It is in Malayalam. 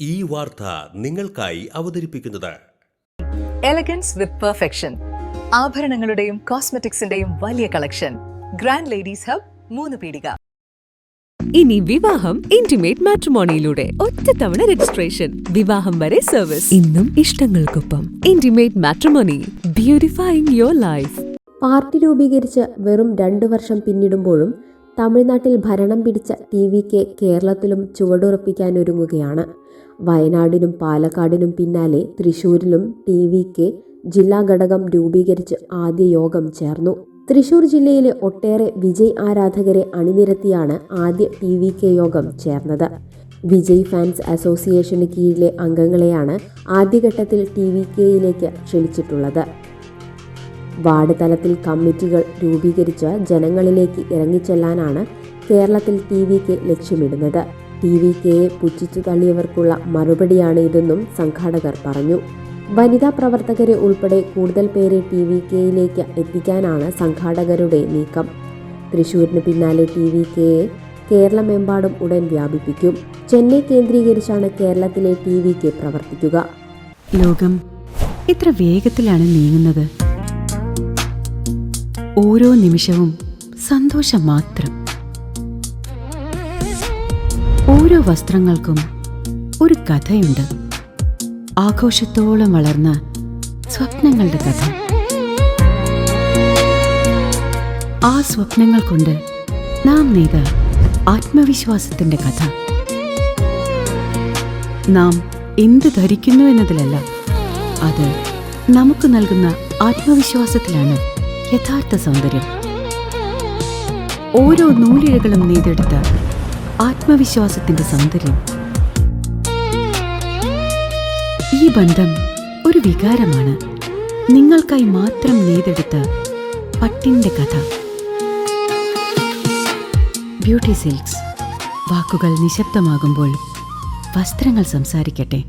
ഈ വാർത്ത നിങ്ങൾക്കായി അവതരിപ്പിക്കുന്നത് എലഗൻസ് വിത്ത് പെർഫെക്ഷൻ. ആഭരണങ്ങളുടെയും കോസ്മെറ്റിക്സിന്റെയും വലിയ കളക്ഷൻ. ഗ്രാൻഡ് ലേഡീസ് ഹബ്, 3 പീടിക. ഇനി വിവാഹം ഇന്റിമേറ്റ് മാട്രിമോണിയിലൂടെ ഒറ്റത്തവണ രജിസ്ട്രേഷൻ, വിവാഹം വരെ സർവീസ്. ഇന്നും ഇഷ്ടങ്ങൾക്കൊപ്പം intimate matrimony, beautifying your life. Party രൂപീകരിച്ച് വെറും 2 വർഷം പിന്നിടുമ്പോഴും തമിഴ്നാട്ടിൽ ഭരണം പിടിച്ച ടി.വി.കെ കേരളത്തിലും ചുവടുറപ്പിക്കാനൊരുങ്ങുകയാണ്. വയനാടിനും പാലക്കാടിനും പിന്നാലെ തൃശൂരിലും ടി.വി.കെ ജില്ലാ ഘടകം രൂപീകരിച്ച് ആദ്യ യോഗം ചേർന്നു. തൃശൂർ ജില്ലയിലെ ഒട്ടേറെ വിജയ് ആരാധകരെ അണിനിരത്തിയാണ് ആദ്യ ടി.വി.കെ യോഗം ചേർന്നത്. വിജയ് ഫാൻസ് അസോസിയേഷന് കീഴിലെ അംഗങ്ങളെയാണ് ആദ്യഘട്ടത്തിൽ ടി.വി.കെയിലേക്ക് ക്ഷണിച്ചിട്ടുള്ളത്. വാർഡ് തലത്തിൽ കമ്മിറ്റികൾ രൂപീകരിച്ച് ജനങ്ങളിലേക്ക് ഇറങ്ങിച്ചെല്ലാനാണ് കേരളത്തിൽ ടി.വി.കെ ലക്ഷ്യമിടുന്നത്. ടി.വി.കെയെ പുച്ഛിച്ചു തള്ളിയവർക്കുള്ള മറുപടിയാണ് ഇതെന്നും സംഘാടകർ പറഞ്ഞു. വനിതാ പ്രവർത്തകരെ ഉൾപ്പെടെ കൂടുതൽ പേരെ ടി.വി.കെയിലേക്ക് എത്തിക്കാനാണ് സംഘാടകരുടെ നീക്കം. തൃശൂരിന് പിന്നാലെ ടി.വി.കെയെ കേരളമെമ്പാടും ഉടൻ വ്യാപിപ്പിക്കും. ചെന്നൈ കേന്ദ്രീകരിച്ചാണ് കേരളത്തിലെ ടി.വി.കെ പ്രവർത്തിക്കുക. ലോകം ഇത്ര വേഗത്തിലാണ് നീങ്ങുന്നത്. ഓരോ നിമിഷവും സന്തോഷം മാത്രം. ഓരോ വസ്ത്രങ്ങൾക്കും ഒരു കഥയുണ്ട്. ആഘോഷത്തോളം വളർന്ന സ്വപ്നങ്ങളുടെ കഥ. ആ സ്വപ്നങ്ങൾ കൊണ്ട് നാം നെയ്ത ആത്മവിശ്വാസത്തിന്റെ കഥ. നാം എന്ത് ധരിക്കുന്നു എന്നതിലല്ല, അത് നമുക്ക് നൽകുന്ന ആത്മവിശ്വാസത്തിലാണ് യഥാർത്ഥ സൗന്ദര്യം. ഓരോ നൂലിഴകളും നെയ്തെടുത്ത ആത്മവിശ്വാസത്തിന്റെ സൗന്ദര്യം. ഈ ബന്ധം ഒരു വികാരമാണ്. നിങ്ങൾക്കായി മാത്രം നെയ്തെടുത്ത പട്ടിന്റെ കഥ. Beauty silks. വാക്കുകൾ നിശബ്ദമാകുമ്പോൾ വസ്ത്രങ്ങൾ സംസാരിക്കട്ടെ.